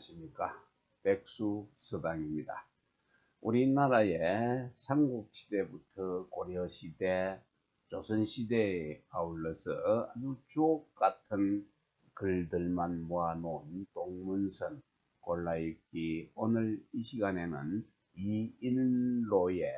안녕하십니까. 백수서당입니다. 우리나라의 삼국시대부터 고려시대, 조선시대에 아울러서 아주 주옥같은 글들만 모아놓은 동문선 골라읽기. 오늘 이 시간에는 이인로의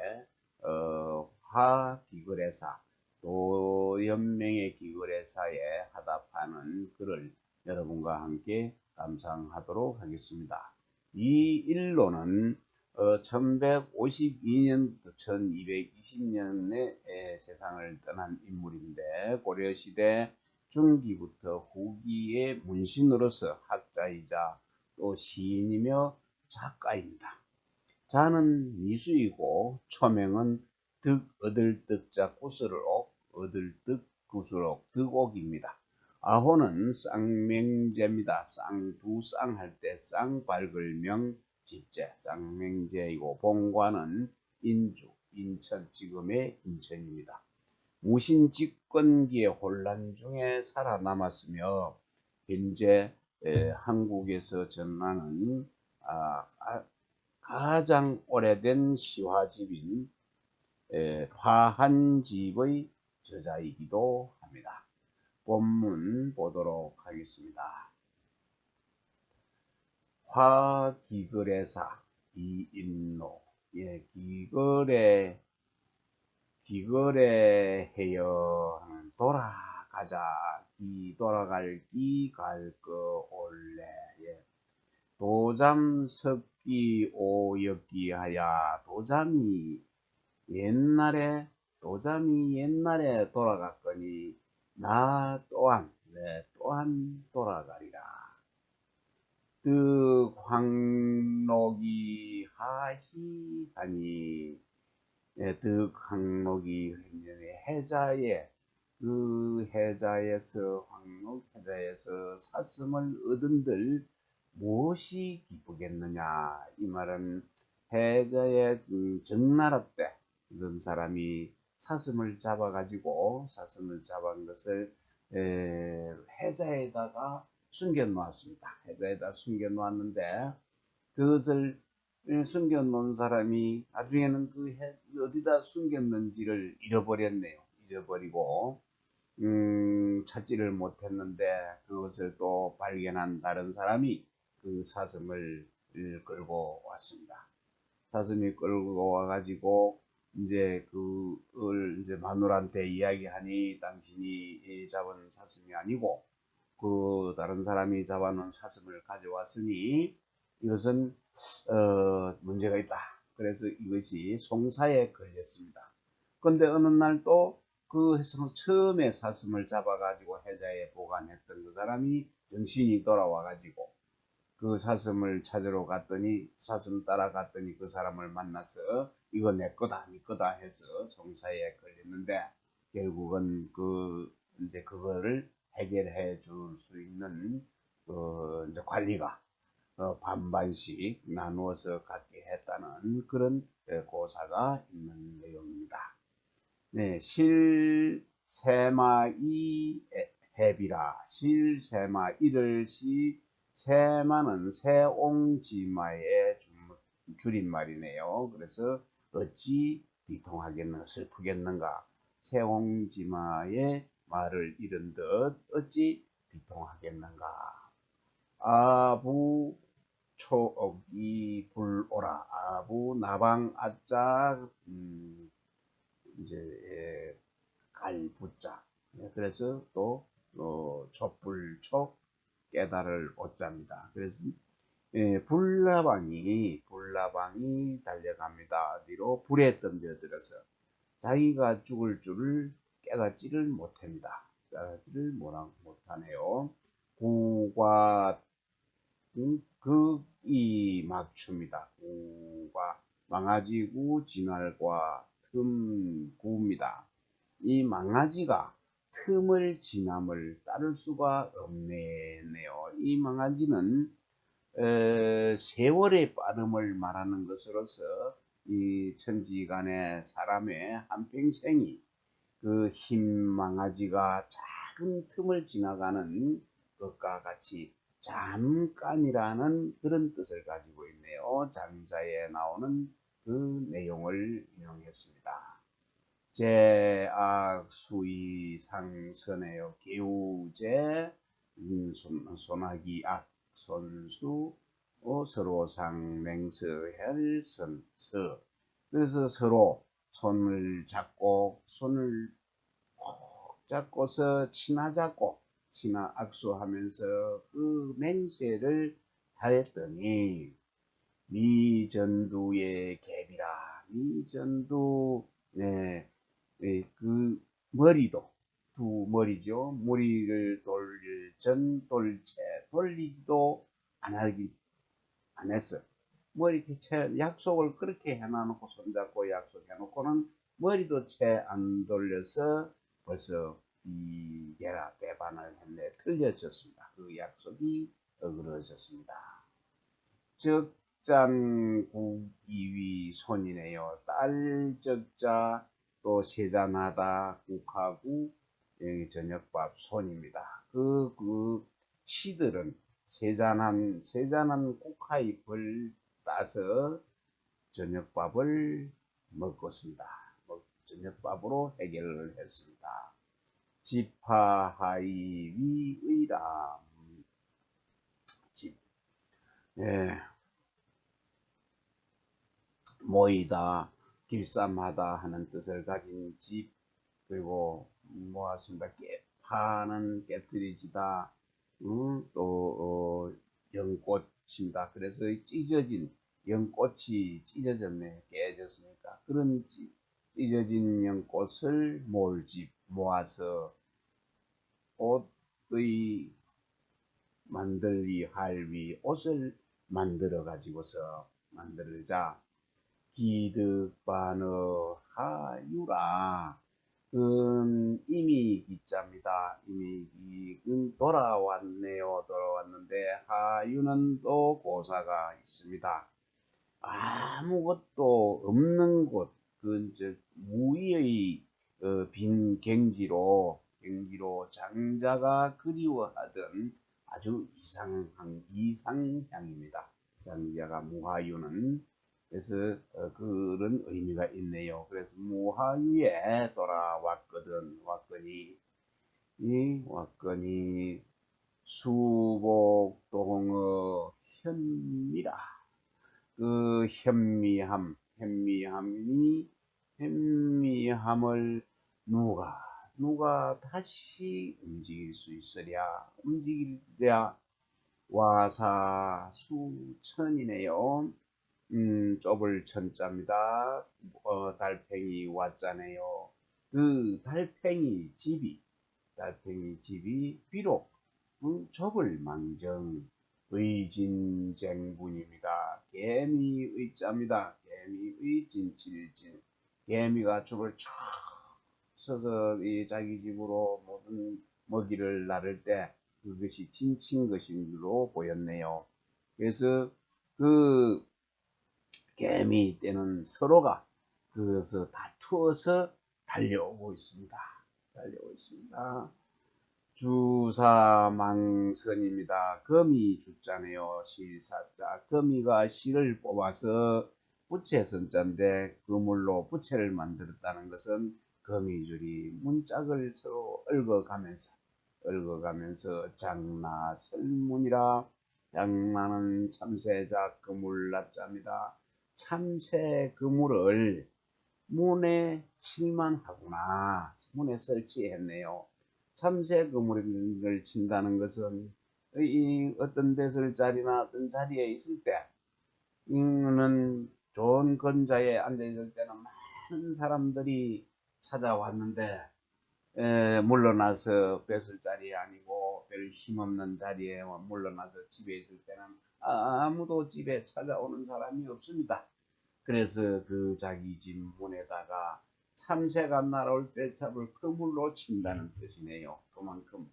화기거래사, 도연맹의 기거래사에 하답하는 글을 여러분과 함께 감상하도록 하겠습니다. 이 일로는 1152년부터 1220년에 세상을 떠난 인물인데, 고려시대 중기부터 후기의 문신으로서 학자이자 또 시인이며 작가입니다. 자는 미수이고 초명은 득 얻을 득자 구슬옥, 얻을 득 구슬옥, 득옥입니다. 아호는 쌍맹제입니다. 두 쌍 할 때 쌍 밝을명 집제 쌍맹제이고, 본관은 인주, 인천, 지금의 인천입니다. 무신 집권기의 혼란 중에 살아남았으며 현재 한국에서 전하는 가장 오래된 시화집인 화한집의 저자이기도 합니다. 본문 보도록 하겠습니다. 화기거래사 이인로. 기거래해요 하는 돌아가자, 돌아갈 기 갈 거 올래. 도잠석기 오역기 하야. 도잠이 옛날에 돌아갔거니 나 또한 돌아가리라. 득황록이 하희하니. 득황록이 해자에, 해자에서 사슴을 얻은들 무엇이 기쁘겠느냐. 이 말은 해자의 정나라 때 어떤 사람이 사슴을 잡은 것을 해자에다가 숨겨놓았습니다. 해자에다 숨겨놓았는데, 그것을 숨겨놓은 사람이 나중에는 어디다 숨겼는지를 잃어버렸네요. 잊어버리고 찾지를 못했는데, 그것을 또 발견한 다른 사람이 그 사슴을 끌고 왔습니다. 사슴이 끌고 와가지고 그걸 마누라한테 이야기하니, 당신이 잡은 사슴이 아니고 그 다른 사람이 잡아놓은 사슴을 가져왔으니 이것은 문제가 있다. 그래서 이것이 송사에 걸렸습니다. 그런데 어느 날 또 그 처음에 사슴을 잡아가지고 해자에 보관했던 그 사람이 정신이 돌아와가지고 그 사슴을 찾으러 갔더니, 사슴 따라갔더니 그 사람을 만나서 이거 내 거다, 네 거다 해서 송사에 걸렸는데, 결국은 그거를 해결해 줄 수 있는 관리가 반반씩 나누어서 갖게 했다는 그런 고사가 있는 내용입니다. 네, 실세마이 해비라. 실세마이를 세마는 세옹지마의 줄임말이네요. 그래서 어찌 비통하겠는가, 슬프겠는가. 세옹지마의 말을 잃은 듯 어찌 비통하겠는가. 아부 초옥이 불오라. 아부 나방 아자 갈부자. 그래서 또 촛불촉 깨달을 오자입니다. 그래서 불나방이 달려갑니다. 어디로? 불에 던져들어서 자기가 죽을 줄을 깨닫지를 못합니다. 깨닫지를 못하네요. 구과 극이 막춥니다. 구가 망아지고 진할과 틈구입니다. 이 망아지가 틈을 지남을 따를 수가 없네요. 이 망아지는 세월의 빠름을 말하는 것으로서 이 천지간의 사람의 한평생이 그 흰 망아지가 작은 틈을 지나가는 것과 같이 잠깐이라는 그런 뜻을 가지고 있네요. 장자에 나오는 그 내용을 인용했습니다. 제악 수의 상선에요. 개우제 소나기 악 손수 서로상 맹서헬선서. 그래서 서로 손을 잡고 잡고서 친하자고 친하 악수하면서 그 맹세를 하였더니 미전두의 갭이라. 미전두 네, 그 머리도 두 머리죠. 머리를 돌릴 전 돌채 돌리지도 안 했어. 머리 채 약속을 그렇게 해놔놓고 손잡고 약속해놓고는 머리도 채 안 돌려서 벌써 이 개라 배반을 했네. 틀려졌습니다. 그 약속이 어그러졌습니다. 적잔국이위 손이네요. 딸 적자 또 세잔하다 국하고 저녁밥 손입니다. 그 시들은 세잔한 국화잎을 따서 저녁밥을 먹었습니다. 저녁밥으로 해결을 했습니다. 지파하이위의람. 예, 모이다, 길쌈하다 하는 뜻을 가진 집, 그리고 뭐하습니까? 깨파는 깨뜨리지다, 또 연꽃입니다. 그래서 찢어진 연꽃이 찢어졌네, 깨졌으니까 그런 찢어진 연꽃을 몰집 모아서 옷의 만들기 할위 옷을 만들어 가지고서 만들자. 기득반어 하유라. 이미 기자입니다. 이미 돌아왔네요. 돌아왔는데 하유는 또 고사가 있습니다. 아무것도 없는 곳, 무의의 빈 경지로 장자가 그리워하던 아주 이상향입니다. 장자가 무하유는. 그래서 그런 의미가 있네요. 그래서 무하유에 왔거니 수복동어 현미라. 그 현미함을 누가 다시 움직일 수 있으랴. 움직이랴. 와사 수천이네요. 좁을 천자입니다. 달팽이 왔잖아요. 그 달팽이 집이 비록 좁을 망정 의진쟁분입니다. 개미의 자입니다. 개미의 진칠진. 개미가 줄을 쫙 서서 자기 집으로 모든 먹이를 나를 때 그것이 진친 것으로 보였네요. 그래서 그 개미 때는 서로가 그것을 다투어서 달려오고 있습니다. 주사망선입니다. 거미 주자네요. 실사자. 거미가 실을 뽑아서 부채 선자인데 그물로 부채를 만들었다는 것은 거미줄이 문짝을 서로 얽어가면서 장나 설문이라. 장나는 참새자 그물 납자입니다. 참새 그물을 문에 칠만하구나. 문에 설치했네요. 참새 그물을 친다는 것은 어떤 배설자리나 어떤 자리에 있을 때 이는 좋은 건자에 앉아있을 때는 많은 사람들이 찾아왔는데 물러나서 배설자리에 아니고 별 힘없는 자리에 물러나서 집에 있을 때는 아무도 집에 찾아오는 사람이 없습니다. 그래서 그 자기 집 문에다가 참새가 날아올 때 잡을 그물로 친다는 뜻이네요. 그만큼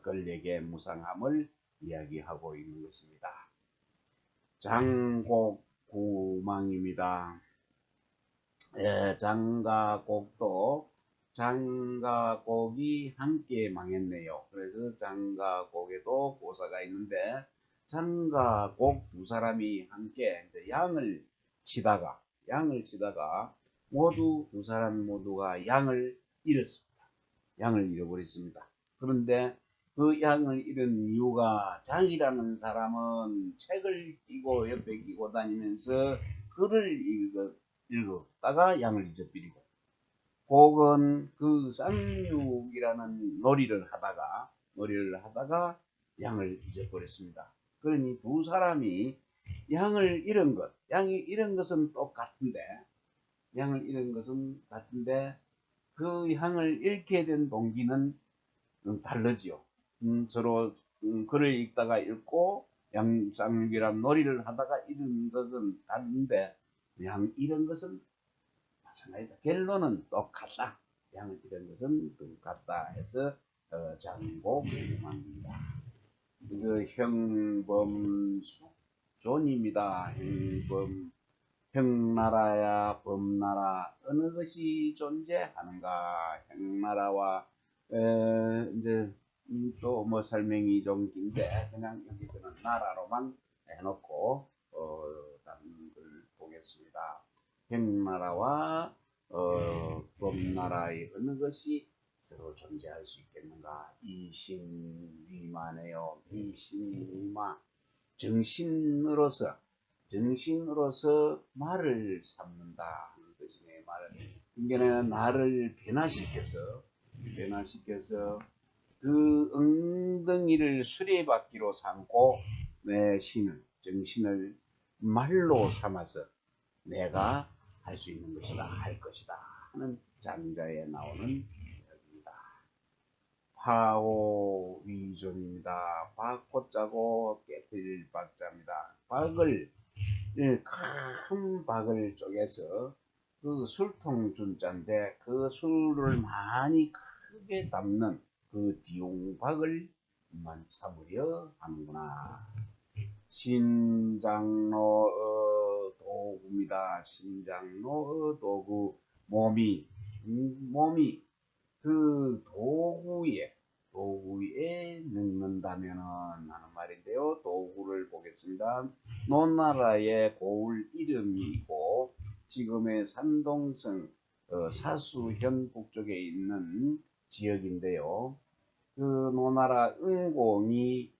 권력의 무상함을 이야기하고 있는 것입니다. 장곡구망입니다. 장가곡도 장가곡이 함께 망했네요. 그래서 장가곡에도 고사가 있는데 장가곡 두 사람이 함께 이제 양을 치다가 모두 두 사람 모두가 양을 잃었습니다. 양을 잃어버렸습니다. 그런데 그 양을 잃은 이유가 장이라는 사람은 책을 끼고 옆에 끼고 다니면서 글을 읽었다가 양을 잊어버리고 곡은 그 쌍육이라는 놀이를 하다가 양을 잊어버렸습니다. 그러니 두 사람이 양을 잃은 것은 똑같은데 그 양을 잃게 된 동기는 다르지요. 서로 글을 읽다가 읽고 쌍육이란 놀이를 하다가 잃은 것은 다른데 양 잃은 것은 마찬가지다. 결론은 똑같다. 양을 잃은 것은 똑같다 해서 장고 개념합니다. 그래서 형범숙존입니다. 형나라야 범나라 어느 것이 존재하는가. 형나라와 이제 또 뭐 설명이 좀 긴데 그냥 여기서는 나라로만 해놓고 다른 걸 보겠습니다. 형나라와 범나라의 어느 것이 서로 존재할 수 있겠는가. 이신위마네요. 이신위마. 정신으로서 말을 삼는다 하는 것이네. 말을 인간의 나를 변화시켜서 그 엉덩이를 수레바퀴로 삼고 내 정신을 말로 삼아서 내가 할 수 있는 것이다, 할 것이다 하는 장자에 나오는 이야기입니다. 파오위존입니다. 박고짜고 깨뜨릴 박자입니다. 큰 박을 쪼개서 그 술통 준자인데 그 술을 많이 크게 담는 그 디용박을만 삼으려 하는구나. 신장로의 도구입니다. 신장로의 도구. 몸이 그 도구에 넣는다면은 하는 말인데요. 도구를 보겠습니다. 노나라의 고을 이름이고 지금의 산동성 사수현 북쪽에 있는 지역인데요. 그 노나라 은공이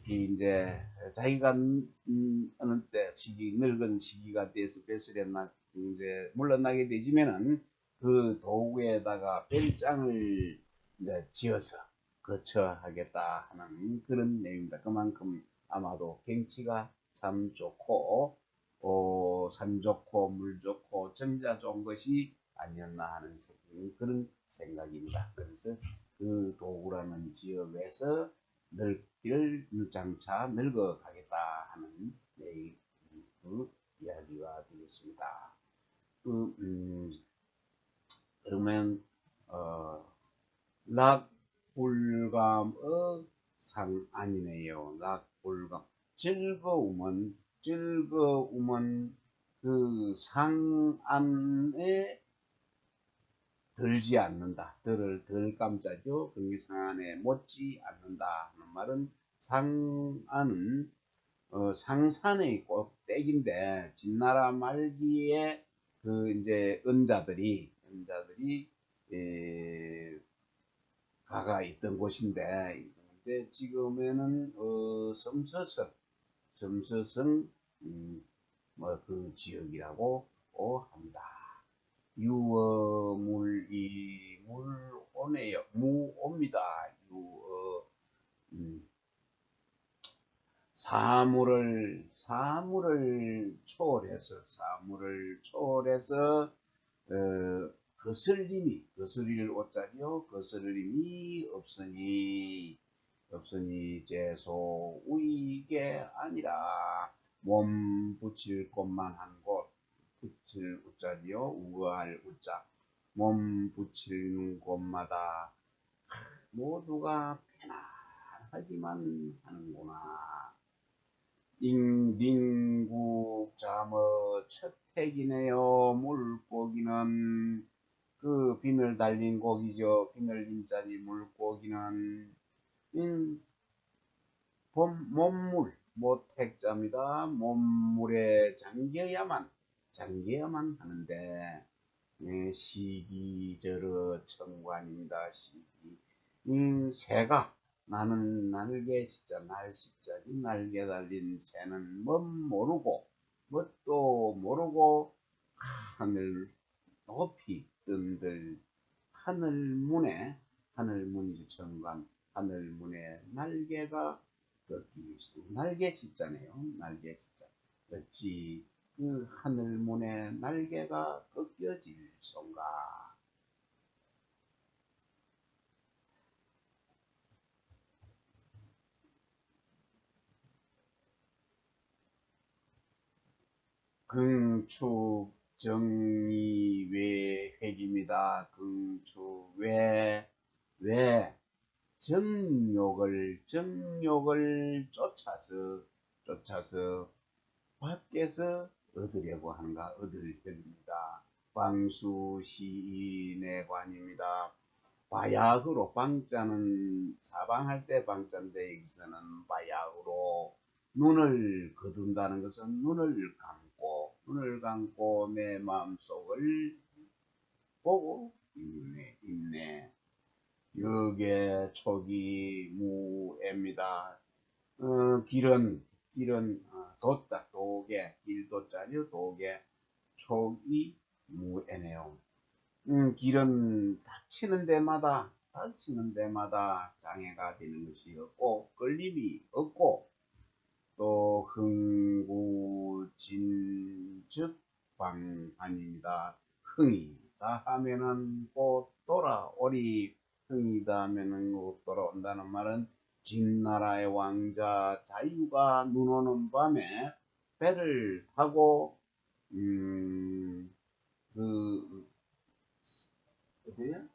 이제 자기가 어느 때 늙은 시기가 돼서 뱃슬에 이제 물러나게 되지면은 그 도구에다가 벨장을 이제 지어서 거처하겠다 하는 그런 내용입니다. 그만큼 아마도 경치가 참 좋고 산 좋고 물 좋고 정자 좋은 것이 아니었나 하는 그런 생각입니다. 그래서 그 도구라는 지역에서 늙기를 장차 늙어가겠다 하는 그 이야기가 되겠습니다. 그러면 락불감의 상안이네요. 락불감. 즐거움은 그 상안에 들지 않는다. 덜 감자죠. 그 상안에 못지 않는다 하는 말은 상안은 상산의 꼭대기인데 진나라 말기에 그 이제 은자들이 가가 있던 곳인데 지금에는 섬서성 그 지역이라고 합니다. 유어물이 물오네요. 무옵니다. 사물을 초월해서 거슬릴 옷자리요. 거슬림이 없으니 제소 우익에 아니라 몸 붙일 곳만 한 곳. 붙일 웃자리요. 우거할 웃자. 몸 붙이는 곳마다 모두가 편안하기만 하는구나. 인민국 잠어 첫택이네요. 물고기는 그 그 비늘 달린 고기죠. 비늘 인자지 물고기는 몸물 모택자입니다. 몸물에 잠겨야만 하는데 시기저러 청관입니다. 시기 새가 나는 날개 진짜 날씨자지 날개 달린 새는 뭣도 모르고 하늘 높이 뜬들 하늘문이 청관 하늘문에 날개가 꺾이고 있습니다. 날개 진짜네요. 날개 진짜 어찌 그 하늘문에 날개가 꺾여질 son가. 긍축 정의외획입니다. 긍축 왜 정욕을 쫓아서 밖에서 얻으려고 하는가 얻으려입니다. 방수시인의 관입니다. 바약으로 방자는 사방할 때 방자인데 여기서는 바약으로 눈을 거둔다는 것은 눈을 감고 내 마음속을 보고 있네. 역의 촉이 무애입니다. 길은 돛자 도계 길도자죠. 도계 촉이 무애네요. 길은 닥치는 데마다 장애가 되는 것이 없고 끌림이 없고 또 흥구진즉방한입니다. 흥이다 하면은 곧 돌아오리. 흥이다 하면은 곧 돌아온다는 말은 진나라의 왕자 자유가 눈 오는 밤에 배를 타고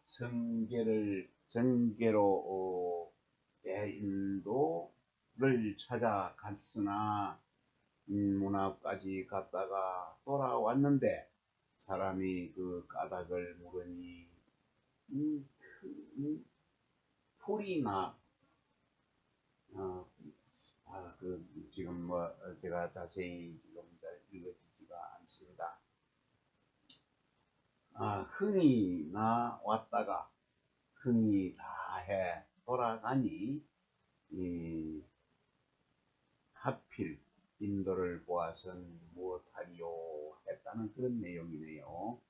성계로 인도를 찾아갔으나 문화까지 갔다가 돌아왔는데 사람이 그 까닭을 물으니 풀이 나 지금 제가 자세히 지금 잘 읽어지지가 않습니다. 흥이 나 왔다가 흥이 다해 돌아가니 하필 인도를 보아선 무엇하리요 했다는 그런 내용이네요.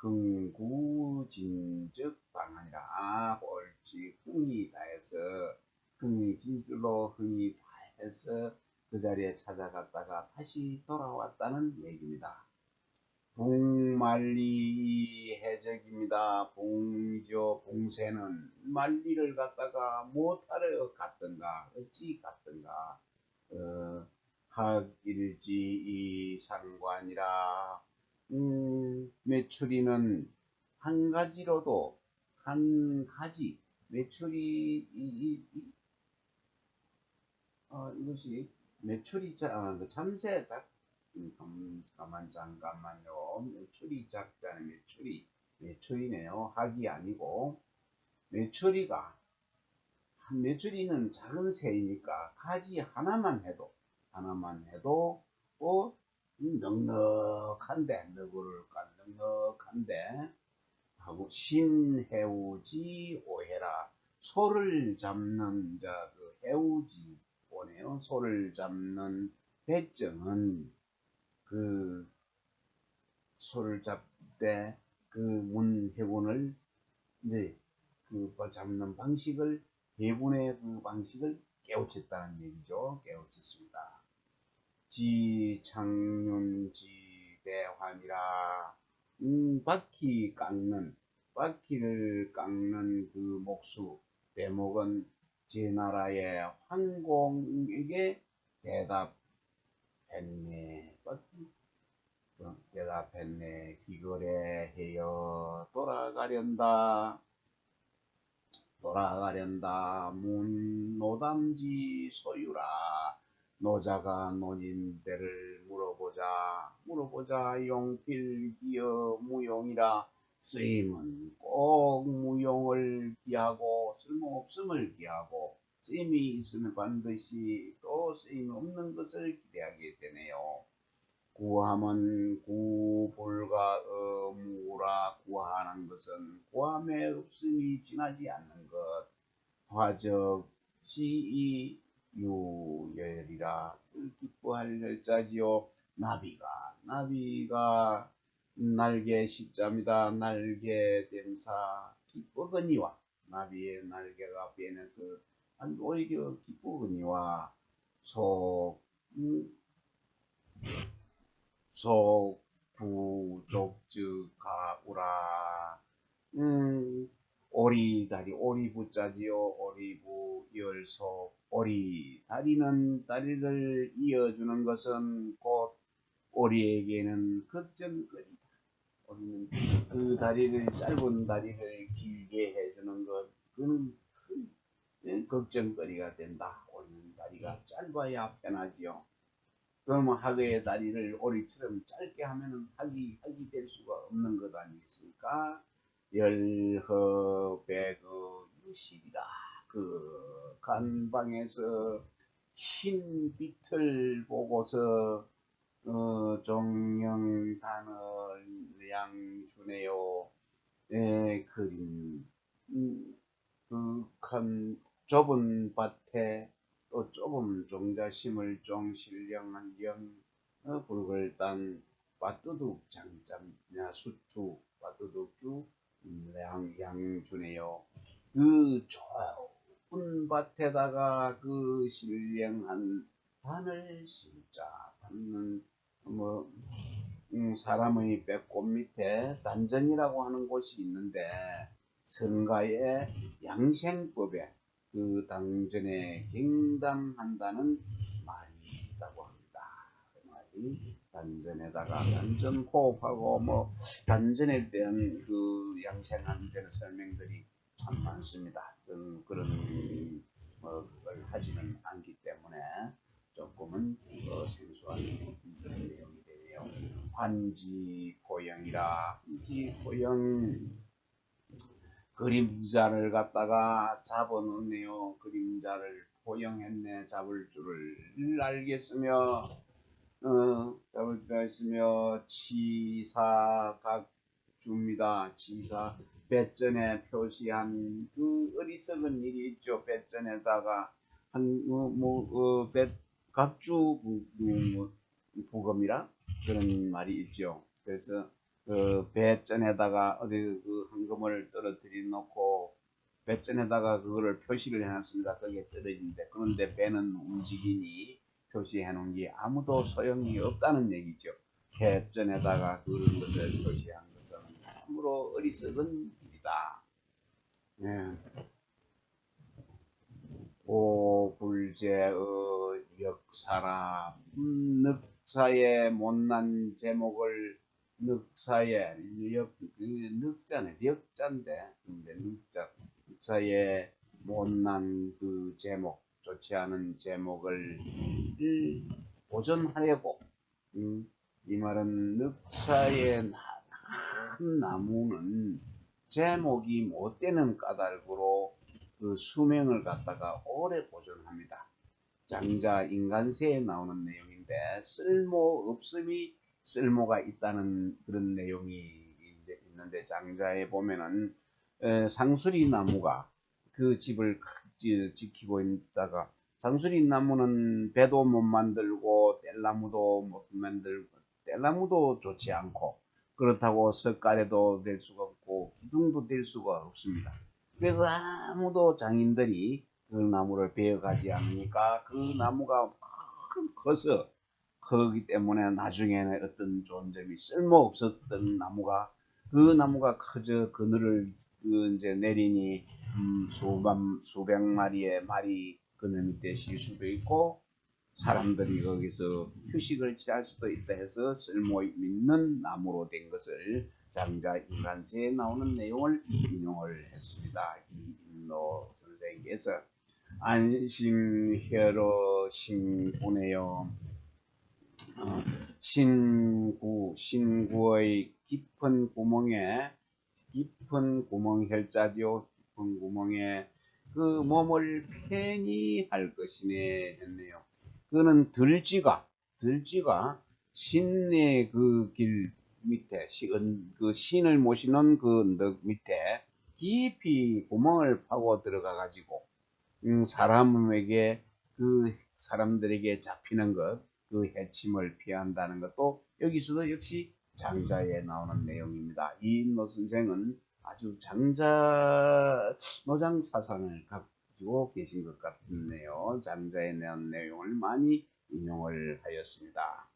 흥구진즉 방하니라. 옳지. 흥이 다해서 흥이 진실로 흥이 다해서 그 자리에 찾아갔다가 다시 돌아왔다는 얘기입니다. 봉말리 해적입니다. 봉이죠. 봉새는 말리를 갖다가 못하러 갔던가 어찌 갔던가 학일지 상관이라. 메추리는 한 가지로도 한 가지 메추리 이것이 메추리 참새 잠깐만요. 메추리 작자는 메추리네요. 학이 아니고 메추리는 작은 새이니까 가지 하나만 해도 넉넉한데 하고 신해우지 오해라. 소를 잡는 그 해우지 오네요. 소를 잡는 배정은 그 소를 잡되 그 문해군을 이제 그 잡는 방식을 해군의 그 방식을 깨우쳤다는 얘기죠. 깨우쳤습니다. 지창윤지 대환이라. 바퀴를 깎는 그 목수 대목은 제나라의 황공에게 대답했네. 기거래 해여 돌아가련다. 문노담지 소유라. 노자가 노인대를 물어보자. 물어보자. 용필 기여 무용이라. 쓰임은 꼭 무용을 기하고 쓸모없음을 기하고, 쓰임이 있으면 반드시 또 쓰임 없는 것을 기대하게 되네요. 구함은 구불과 무라. 구하는 것은 구함의 없음이 지나지 않는 것. 화적 시이 유열이라. 기뻐할 열자지요. 나비가 날개 십자입니다. 날개 됨사 기쁘거니와. 나비의 날개가 변해서 오히려 기쁘거니와. 부족즈가우라. 오리다리. 오리부자지요. 오리부 열속. 오리 다리는, 다리를 이어주는 것은 곧 오리에게는 걱정거리다. 오리는 그 다리를, 짧은 다리를 길게 해주는 것, 그는 큰 걱정거리가 된다. 오리는 다리가 짧아야 편하지요. 그러면 학의 다리를 오리처럼 짧게 하면은 학이 될 수가 없는 것 아니겠습니까? 열허백의 유실이다. 그 간방에서 흰 빛을 보고서 종영단을 양주네요. 그림. 그 좁은 밭에 또 좁은 종자심을 종실령한 붉을 딴 밭두둑 장짬냐 수주 밭두둑주 양주네요. 그 좁은 밭에다가 그 신령한 단을 심자. 단은 사람의 배꼽 밑에 단전이라고 하는 곳이 있는데, 성가의 양생법에 그 당전에 경담한다는 말이 있다고 합니다. 그 말이 단전에다가 단전 호흡하고 단전에 대한 그 양생하는 데는 설명들이 참 많습니다. 그런 걸 하지는 않기 때문에 조금은 생소한 그런 내용이 되네요. 환지포영이라. 환지포영. 그림자를 갖다가 잡아놓네요. 그림자를 포영했네. 잡을 줄을 알겠으며, 치사각주입니다. 치사, 배전에 표시한 그 어리석은 일이 있죠. 배전에다가 각주 부검이라 그런 말이 있죠. 그래서 그 배전에다가 어디 그 황금을 떨어뜨려 놓고 배전에다가 그거를 표시를 해놨습니다. 거기에 떨어진데, 그런데 배는 움직이니 표시해 놓은 게 아무도 소용이 없다는 얘기죠. 배전에다가 그런 것을 표시한 것은 참으로 어리석은 일이다. 네. 오불제의 역사라. 늑사의 못난 제목을, 늑사의 늑자네, 력자인데, 늑사의 못난 그 제목, 좋지 않은 제목을 보존하려고. 이 말은 늑사의 큰 나무는 제목이 못 되는 까닭으로 그 수명을 갖다가 오래 보존합니다. 장자 인간세에 나오는 내용인데, 쓸모없음이 쓸모가 있다는 그런 내용이 있는데, 장자에 보면은 상수리 나무가 그 집을 지키고 있다가, 상수리 나무는 배도 못 만들고 뗄나무도 못 만들고, 뗄나무도 좋지 않고, 그렇다고 석가래도 될 수가 없고 기둥도 될 수가 없습니다. 그래서 아무도 장인들이 그 나무를 베어가지 않으니까 그 나무가 커서, 크기 때문에 나중에는 어떤 좋은 점이 쓸모없었던 나무가, 그 나무가 커져 그늘을 이제 내리니 수백 마리의 말이 그늘 밑에 쉴 수도 있고, 사람들이 거기서 휴식을 취할 수도 있다 해서 쓸모 있는 나무로 된 것을 장자 인간세에 나오는 내용을 인용을 했습니다. 이인로 선생께서 안심회로 신군에요. 신구의 깊은 구멍에 혈자죠. 깊은 구멍에 그 몸을 편히 할 것이네 했네요. 그는 들쥐가 신의 그 길 밑에 그 신을 모시는 그 언덕 밑에 깊이 구멍을 파고 들어가 가지고 사람에게 그 사람들에게 잡히는 것, 그 해침을 피한다는 것도 여기서도 역시 장자에 나오는 내용입니다. 이인노 선생은 아주 노장 사상을 가지고 계신 것 같네요. 장자에 대한 내용을 많이 인용을 하였습니다.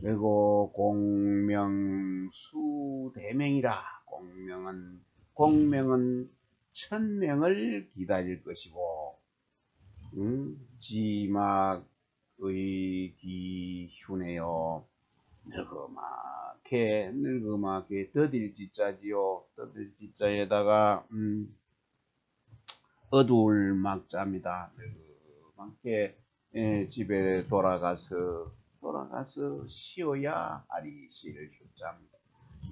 그리고 공명수대명이라 공명은 천명을 기다릴 것이고 지막의 기휴네요. 늙음하게 더딜 지자지요. 더딜 지자에다가 어두울 막자입니다. 늙음하게 집에 돌아가서 쉬어야 하리. 시를 휴자입니다.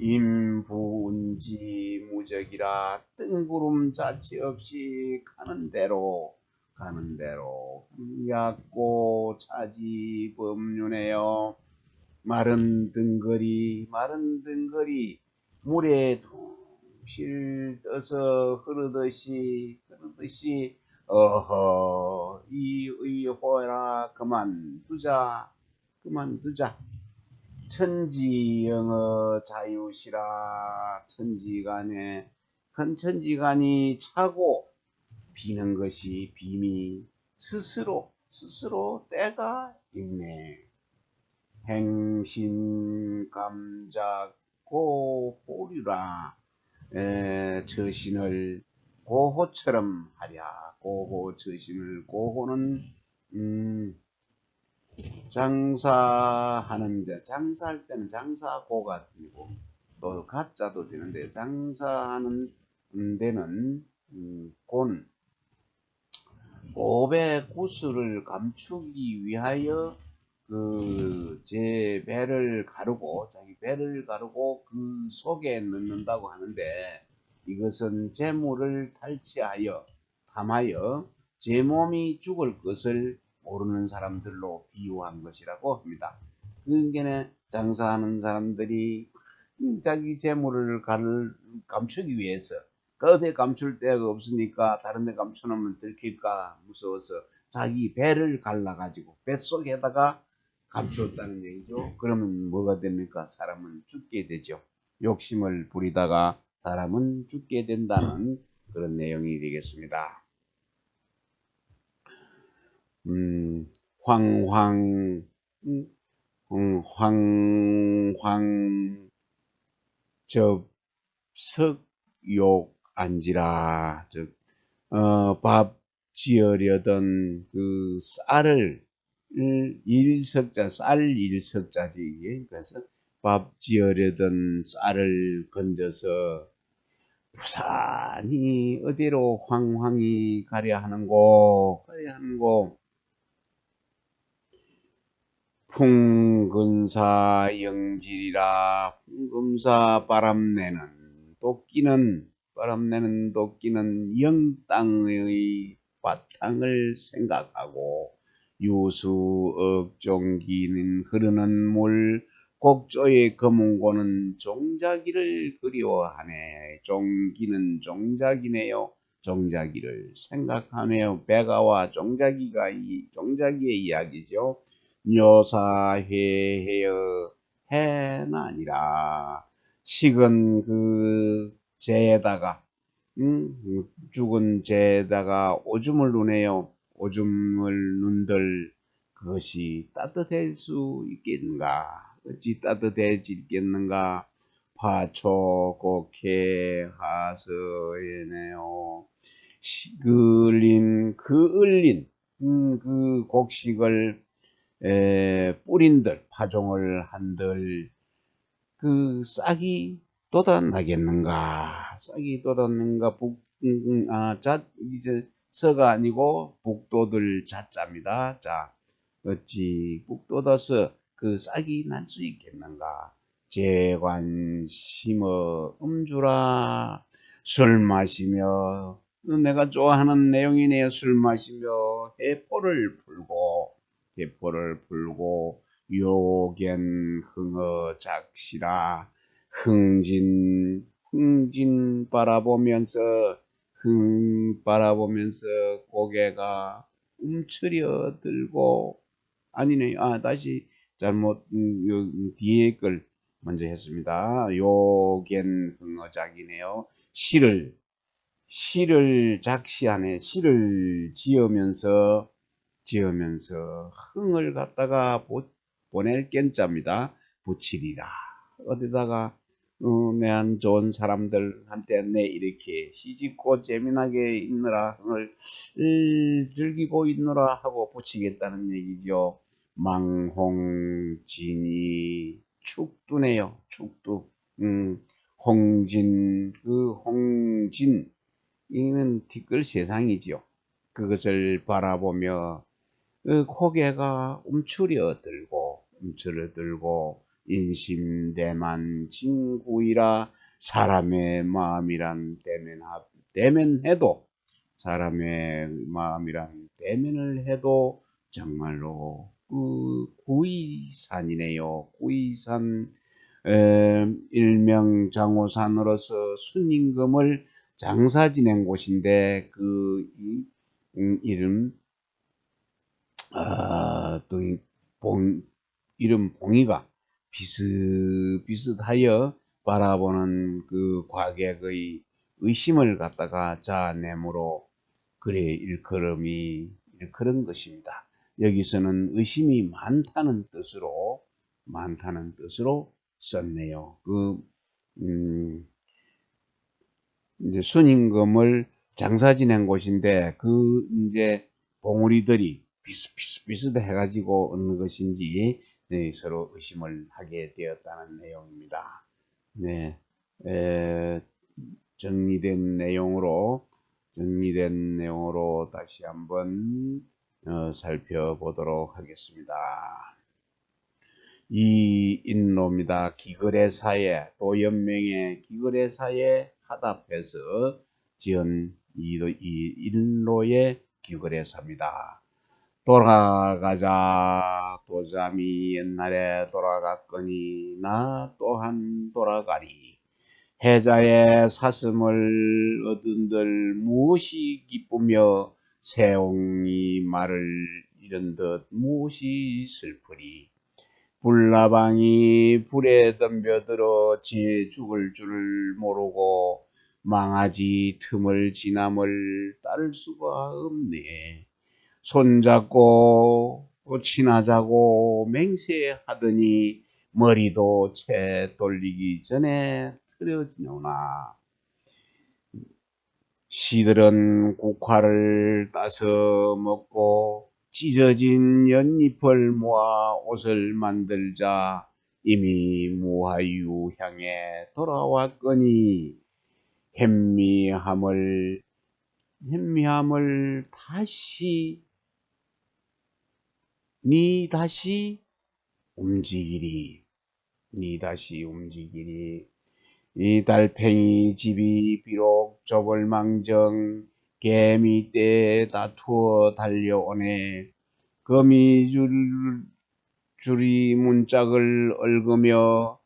임부운지 무적이라 뜬구름 자체 없이 가는 대로 얕고 차지 법륜해요. 마른 등거리 물에 둥실 떠서 흐르듯이 어허 이 의호라 그만두자 천지영어 자유시라. 천지간이 차고 비는 것이 빔이 스스로 때가 있네. 행신감작 고호류라. 처신을 고호처럼 하랴. 처신을 고호는 장사할 때는 장사고가 되고 또 가짜도 되는데 장사하는 데는 고배 구슬을 감추기 위하여 제 배를 가르고 자기 배를 가르고 그 속에 넣는다고 하는데 이것은 재물을 탈취하여 탐하여 제 몸이 죽을 것을 모르는 사람들로 비유한 것이라고 합니다. 그러니까 장사하는 사람들이 자기 재물을 감추기 위해서 어디에 감출 데가 없으니까 다른 데 감춰놓으면 들킬까 무서워서 자기 배를 갈라가지고 뱃속에다가 감추었다는 얘기죠. 그러면 뭐가 됩니까? 사람은 죽게 되죠. 욕심을 부리다가 사람은 죽게 된다는 그런 내용이 되겠습니다. 접석욕 안지라. 즉 밥 지으려던 그 쌀 일석자지. 그래서 밥 지으려던 쌀을 건져서 부산이 어디로 황황히 가려 하는고 풍근사 영질이라. 풍금사 바람내는 도끼는 영땅의 바탕을 생각하고 유수 억종기는 흐르는 물 곡조의 검은고는 종자기를 그리워하네. 종기는 종자기네요. 종자기를 생각하네요. 배가와 종자기의 이야기죠. 묘사회해여 해나니라. 식은 그 재에다가 죽은 재에다가 오줌을 누네요. 오줌을 눈들 그것이 따뜻할 수 있겠는가? 어찌 따뜻해지겠는가? 파초곡해 하서에네요. 을린 그 곡식을 뿌린들 파종을 한들 그 싹이 돋아나겠는가? 이제 서가 아니고 북돋을 자자입니다. 자, 어찌 북돋아서 그 싹이 날 수 있겠는가. 재관심어 음주라. 술 마시며, 내가 좋아하는 내용이네요. 술 마시며 해포를 풀고 요견 흥어 작시라. 흥진 바라보면서 고개가 움츠려들고, 아니네, 다시 잘못, 뒤에 걸 먼저 했습니다. 요견 흥어작이네요. 시를 작시하네. 시를 지으면서 흥을 갖다가 보낼 깸자입니다. 붙이리라. 어디다가 내한 좋은 사람들한테 내 이렇게 시짓고 재미나게 있느라 흥을 즐기고 있느라 하고 붙이겠다는 얘기죠. 망홍진이 축두네요. 축두. 홍진, 홍진 이는 티끌 세상이지요. 그것을 바라보며 고개가 움츠려들고 인심대만 진구이라. 사람의 마음이란 사람의 마음이란 대면을 해도 정말로 구이산이네요. 구이산. 일명 장호산으로서 순임금을 장사 지낸 곳인데 그 이름 또 이름 봉이가 비슷하여 바라보는 그 과객의 의심을 갖다가 자네모로 그래 일컬은 것입니다. 여기서는 의심이 많다는 뜻으로 썼네요. 이제 순임금을 장사 지낸 곳인데 그 이제 봉우리들이 비슷비슷 해가지고 어느 것인지 서로 의심을 하게 되었다는 내용입니다. 네, 정리된 내용으로 다시 한번 살펴보도록 하겠습니다. 이 인로입니다. 기글의 사회, 도연명의 기글의 사회 하답해서 지은 이 인로의 기글의 사입니다. 돌아가자 도잠이 옛날에 돌아갔거니 나 또한 돌아가리. 해자의 사슴을 얻은들 무엇이 기쁘며 새옹이 말을 잃은 듯 무엇이 슬프리. 불나방이 불에 덤벼들어 죽을 줄 모르고 망아지 틈을 지남을 따를 수가 없네. 손잡고 친하자고 맹세하더니 머리도 채 돌리기 전에 틀어지노나. 시들은 국화를 따서 먹고 찢어진 연잎을 모아 옷을 만들자 이미 무하유 향에 돌아왔거니 현미함을 다시 움직이리. 이 달팽이 집이 비록 좁을망정 개미 떼에 다투어 달려오네. 거미줄이 문짝을 얽으며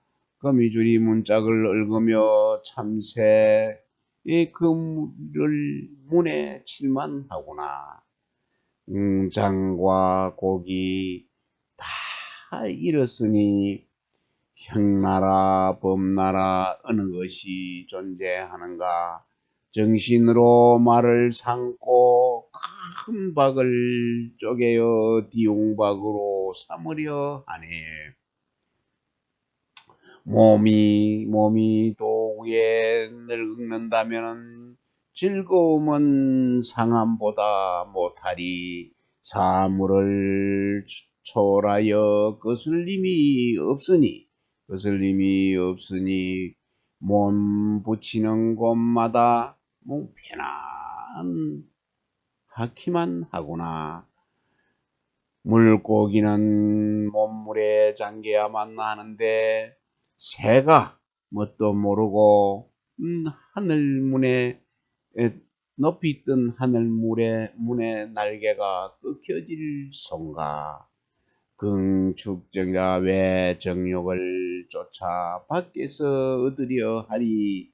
참새 그물을 문에 칠만하구나. 장과 고기 다 잃었으니 형나라 범나라 어느 것이 존재하는가. 정신으로 말을 삼고 큰 박을 쪼개어 디용박으로 삼으려 하네. 몸이 도구에 늙는다면 즐거움은 상함보다 못하리. 사물을 초월하여 거슬림이 없으니 몸 붙이는 곳마다 편안하기만 하구나. 물고기는 몸물에 잠겨야만 하는데 새가 뭣도 모르고 하늘문에 높이 뜬 하늘문의 날개가 끊겨질 손가. 긍축정이라 왜 정욕을 쫓아 밖에서 얻으려 하리.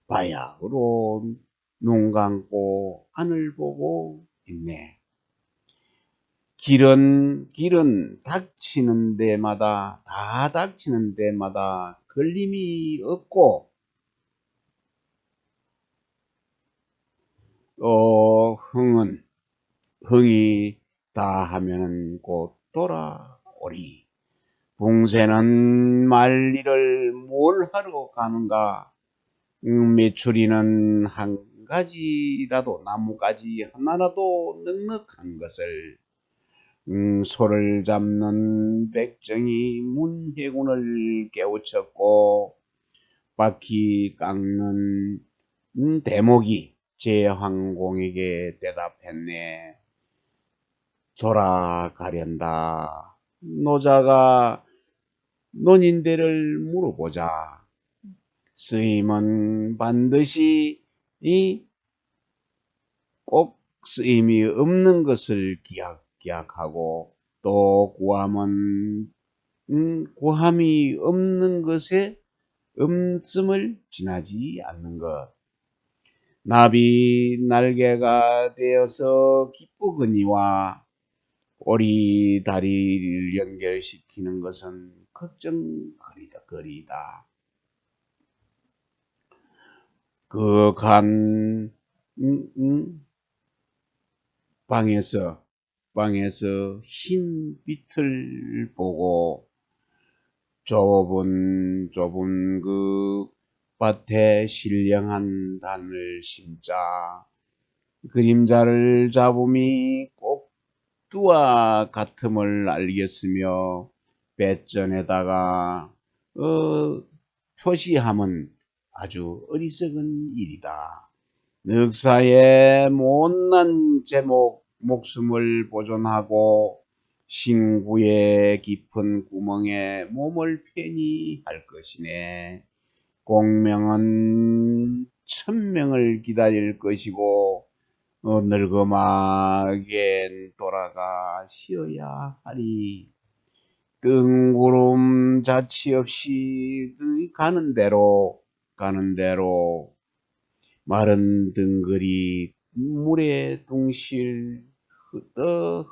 바야흐로 눈 감고 하늘 보고 있네. 길은 닥치는 데마다 걸림이 없고 흥이 다 하면은 곧 돌아오리. 봉쇄는 말일을 뭘 하러 가는가. 메추리는 한 가지라도 나무가지 하나라도 넉넉한 것을 소를 잡는 백정이 문해군을 깨우쳤고 바퀴 깎는 대목이 제황공에게 대답했네. 돌아가련다. 노자가 논인대를 물어보자. 스님은 반드시 꼭 쓰임이 없는 것을 기약하고 또 구함이 없는 것에 음씀을 지나지 않는 것. 나비 날개가 되어서 기쁘거니와 오리 다리를 연결시키는 것은 걱정거리다. 그간 방에서 흰 빛을 보고 좁은 그 밭에 신령한 단을 심자. 그림자를 잡음이 꼭두와 같음을 알겠으며 배전에다가 표시함은 아주 어리석은 일이다. 늑사의 못난 제목 목숨을 보존하고 신구의 깊은 구멍에 몸을 편히 할 것이네. 공명은 1000명을 기다릴 것이고 늙음하게 돌아가 쉬어야 하리. 뜬구름 자치 없이 가는 대로 마른 등글이 물에 둥실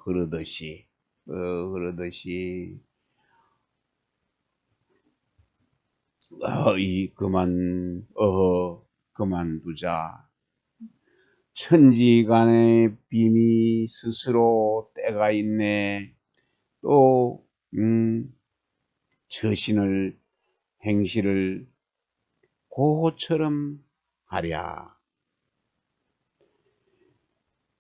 흐르듯이 그만두자. 천지간의 빔이 스스로 때가 있네. 또 행실을 고호처럼 하랴.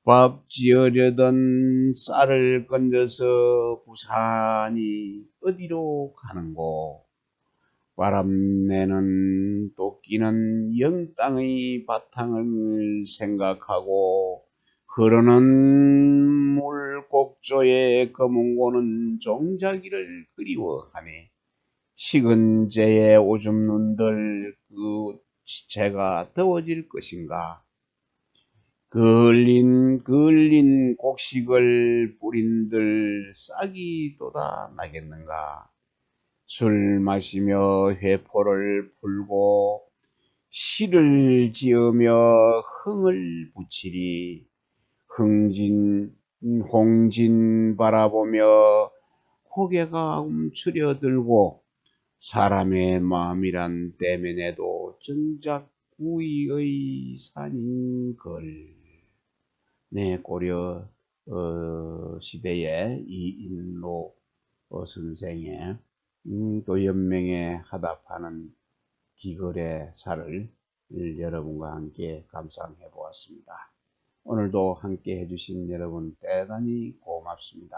밥 지으려던 쌀을 건져서 부산이 어디로 가는고. 바람내는 도끼는 영땅의 바탕을 생각하고 흐르는 물곡조의 검은고는 종자기를 그리워하네. 식은 재에 오줌 눈들 그 지체가 더워질 것인가. 그을린 곡식을 뿌린들 싹이 돋아나겠는가. 술 마시며 회포를 풀고 시를 지으며 흥을 붙이리. 홍진 바라보며 고개가 움츠려들고 사람의 마음이란 때면에도 정작 구의의 산인걸. 네, 고려 시대의 이인로 선생의 또 연맹에 하답하는 기글의 사를 여러분과 함께 감상해 보았습니다. 오늘도 함께 해주신 여러분 대단히 고맙습니다.